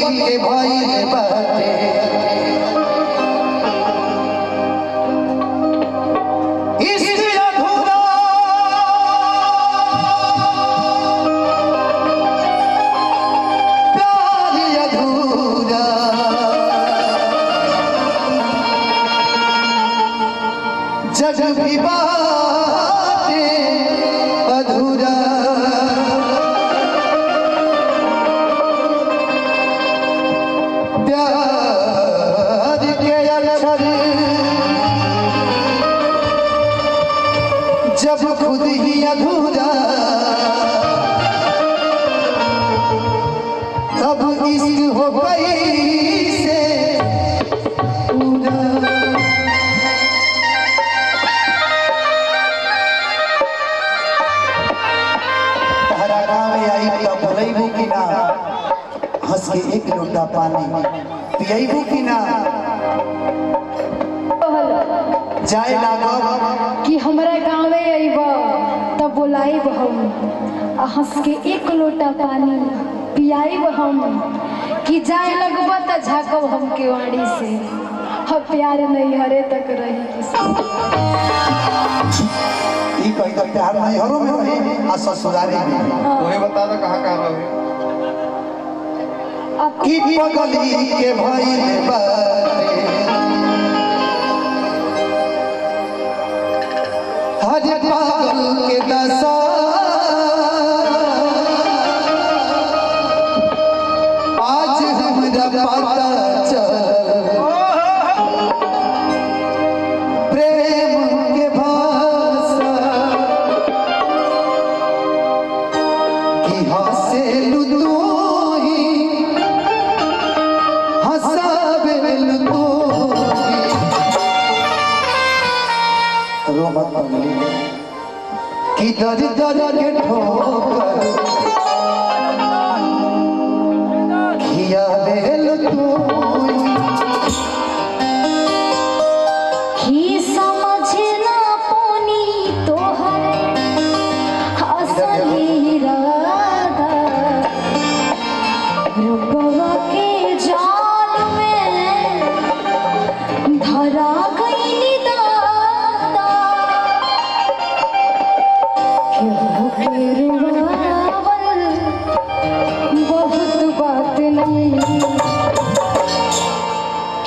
के भाई बाटे जग भी बाटे अधूरा प्यार के अक्षर जब खुद ही अधूरा तब इश्क हो गई हंस के एक लोटा पानी पियबू की ना जाए लागब कि हमरा गाँव में अइबा तब बुलाइब हम हंस के एक लोटा पानी पियाइब हम कि जाए लगबा त झाकब हम केवाड़ी से हम प्यार नहीं हरे तक रही ई कहि त प्यार नहीं हरो में रही आ ससुरारी में तोहे बता दो कहां रहे की पगली के भाई बाटे हज पागल के दशा आज हमरा पता चल प्रेम के भाषा की हंसे कि दर दर के ठोकर खिया देल तू ही समझ ना पोनी तोहर असली इरादा रुपवा के जाल में धरा गई दाता बहुत बात नहीं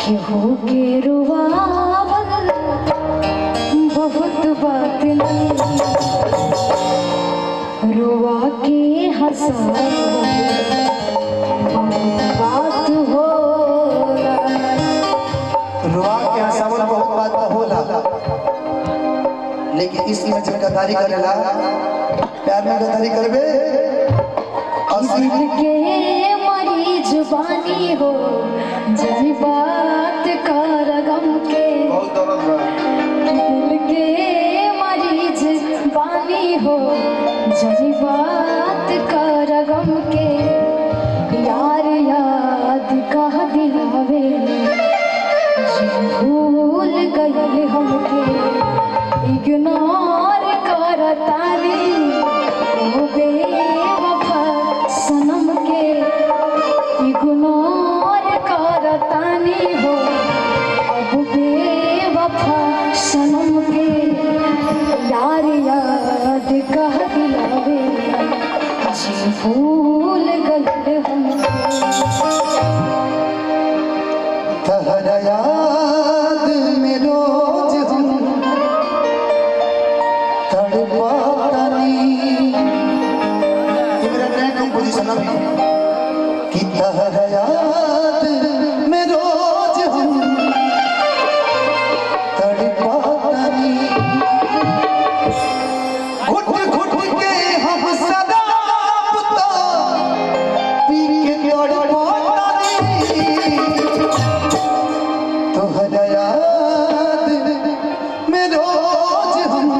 केहू के रुआवल बहुत बात नहीं रुआ के हंसा बात होला रुआ के हंसावल बहुत बात होला लेकिन इसमें जब गद्दारी करेला प्यार में गद्दारी करबे दिल के मरीज बानी हो जब बात कर गम के बहुत दर्द बा दिल के मरीज बानी हो जब बात कर गम के यार याद कह दिलावे भूल गए हमके इग्नोर करतानी ओ बेवफा सनम के इग्नोर करतानी हो अब बेवफा सनम के यार याद कह दिलावे जी भूल गए हमके तहरा याद में रोज हम तड़पानी मेरा नया कंपोजिशन अभी कि तहरा याद में रोज हम तड़पानी घुट घुट के हम सदा पुता पी के तड़पानी तोहरा याद में रोज हम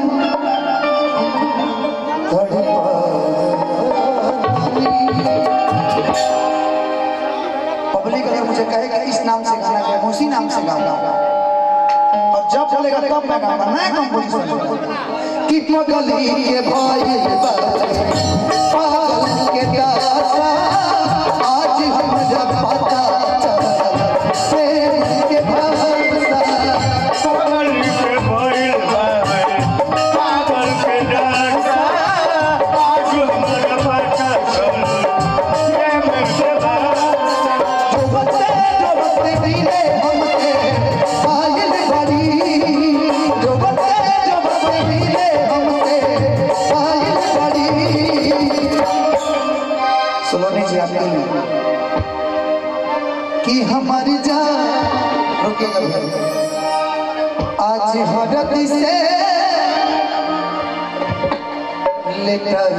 पब्लिक अगर मुझे कहे कि इस नाम से गाना गाए उसी नाम से गाऊंगा और जब चलेगा तब मैं गाऊंगा नया कंपोजिशन कि पगली के भाई पागल के दासा आज हम जब कि हमारी जान रुकेगा आज हरत से लेकर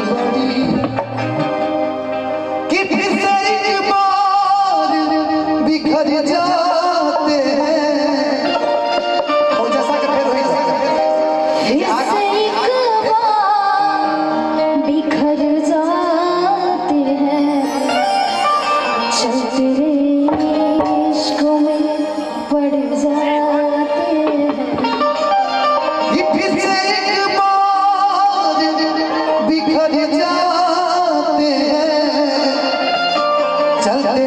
बड़ी कि फिर से एक बार बिखर जाते हैं और जैसा कि फिर वही बिखर जाते हैं चलते इश्क में पड़ जाते हैं कि फिर से एक बार बिखर जाते हैं चलते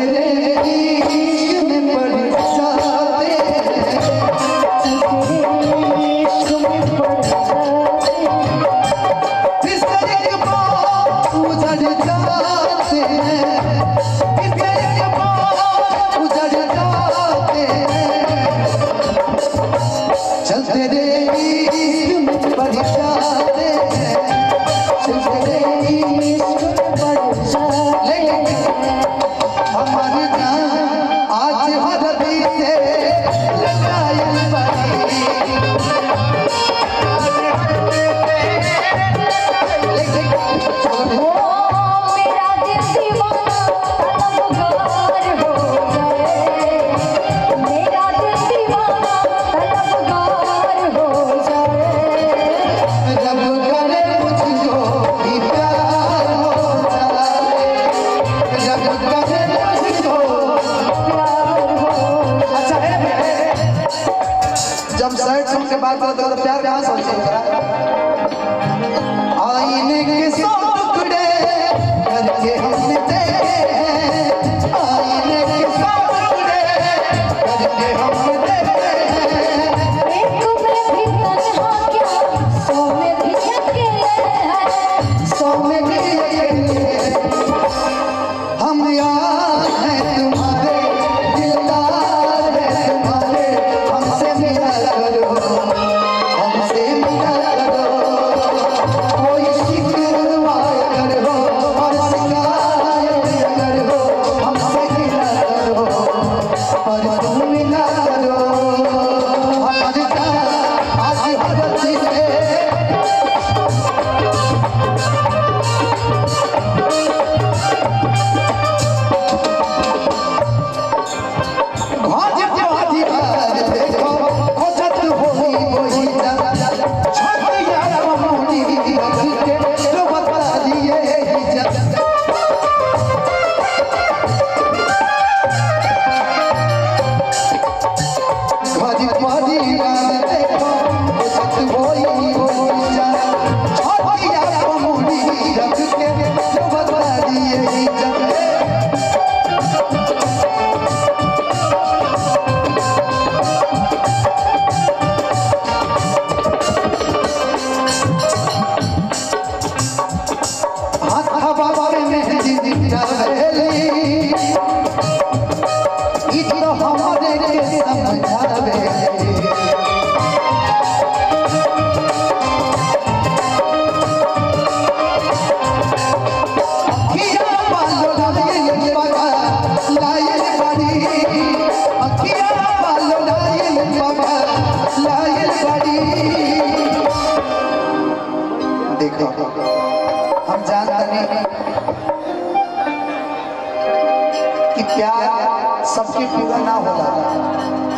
इश्क में पड़ जाते हैं चलते इश्क में पड़ जाते हैं फिर से एक बार उजड़ जाते हैं फिर से एक बार उजड़ जाते हैं चलते इश्क में पड़ जाते हैं चलते इश्क में पड़ जाते हैं हमारी जान आज हरदी से लगाई बड़ी ओ मेरा दिल दीवाना तलबगार हो जाए मेरा दिल दीवाना तलबगार हो जाए जब करे मुझको भी प्यार हो जाए जब करे मुझको प्यार हो अच्छा है जब सैड सॉन्ग के बात करते हो तो प्यार कहाँ से होता है आईने के सौ टुकड़े करके हमने देखे हैं आईने के सौ टुकड़े करके हमने देखे हैं एक में भी तन्हा क्या सौ में भी अकेले हैं सौ में भी अकेले हम यार हैं तुम्हारे दिलदार हैं तुम्हारे हमसे मिला करो हमसे मिला करो कोई शिकवाय करो और शिकायत अगर हो हमसे मिला करो और तुम मिला करो हमारी जान आज हर चीज़ से भाज भाज भाज देखो खोजत होई वही जा छोटिया कमोनी रख के तो बता दिए जा भाज भाज भाज देखो खोजत होई वही जा छोटिया कमोनी रख के तो बता दिए जा हाथ हवा में मेहंदी डाली ई तो हमारे के समझावे अखिया बालो लायल बगा लायल बड़ी अखिया बालो लायल बगा लायल बड़ी देखो हम जानते नहीं कि प्यार सबके पूरा ना होला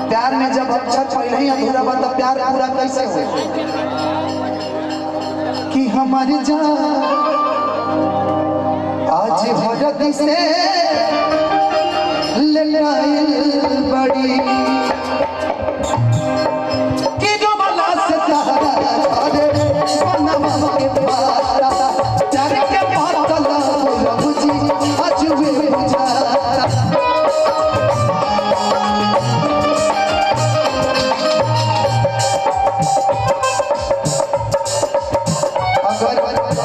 प्यार में जब अच्छा पहले ही अधूरा बा तो प्यार पूरा कैसे हो कि हमारी जान आज हरद से लड़ाई बड़ी कि जो बला से तारा छोड़े बनवा के पारा चर के पातला प्रभु जी आज वे बुझारा अगर आज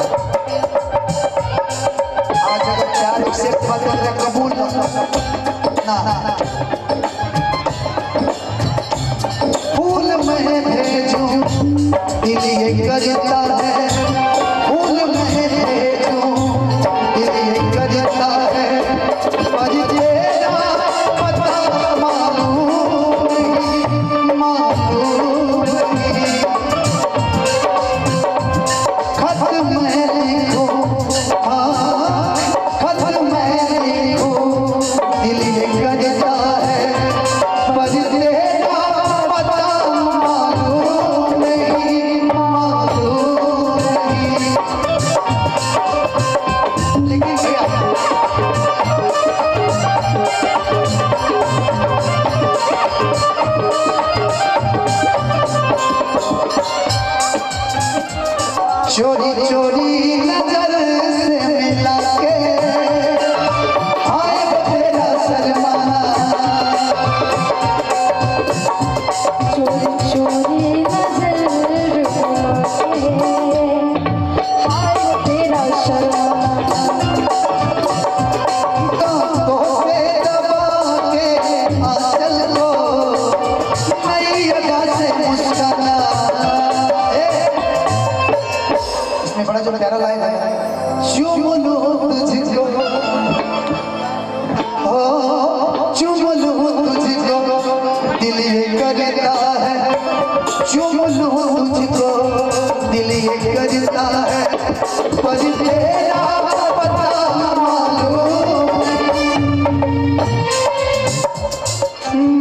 अगर प्यार से बदल कबूल ना फूल में भेजूं दिल ये करता है फूल में भेजूं दिल ये करता है पर ये चोरी चोरी नजर से मिला के हाय तेरा शर्माना चोरी चोरी नजर के हाय तेरा शर्माना दांतों से दबा के आंचल को नई अदा से मुस्काना। इसमें बड़ा जो प्यारा लाइन है, चूम लूं तुझको हो चूम लूं तुझको दिल ये करता है, चूम लूं तुझको दिल ये करता है, पर तेरा पता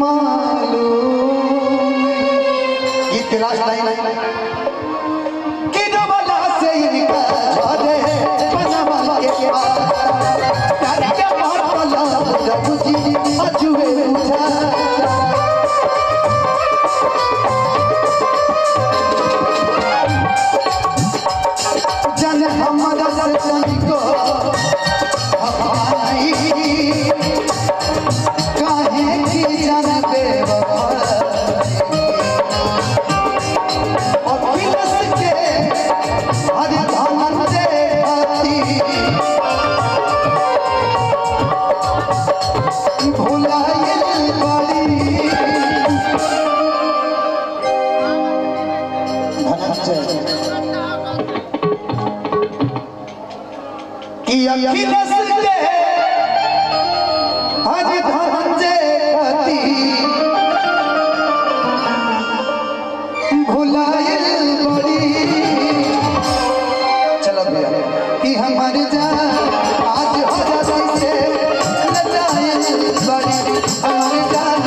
मालूम ये लास्ट लाइन कि डबला से इनका जादे पनामा के पास प्यार के माला जब जी अजुए बुझा जन हमारा सजन को हमारी काहे की जान बेवफा और बिलस के हर धामन दे आती भुलाइल बड़ी कि अखिलस के हर धामन दे आती भुलाइल बड़ी। चलो भैया कि हमार जान आज हो जाती से लटाइल बड़ी, हमार जान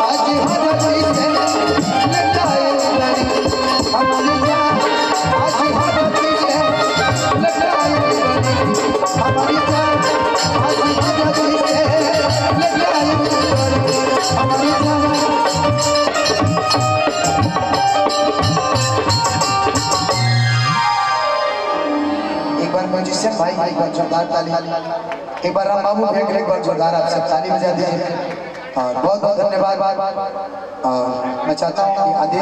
आज हो जाती से लटाइल बड़ी, हमार जान आज हो जाती से लटाइल बड़ी, हमारी जान आज हो जाती से लटाइल बड़ी, हमारी जान। एक बार म्यूजिशियन भाई एक बार जोरदार ताली, एक बार राम बाबू भेंट एक बार जोरदार आप सब ताली बजा दीजिए और बहुत बहुत धन्यवाद। और मैं चाहता हूँ कि आदेश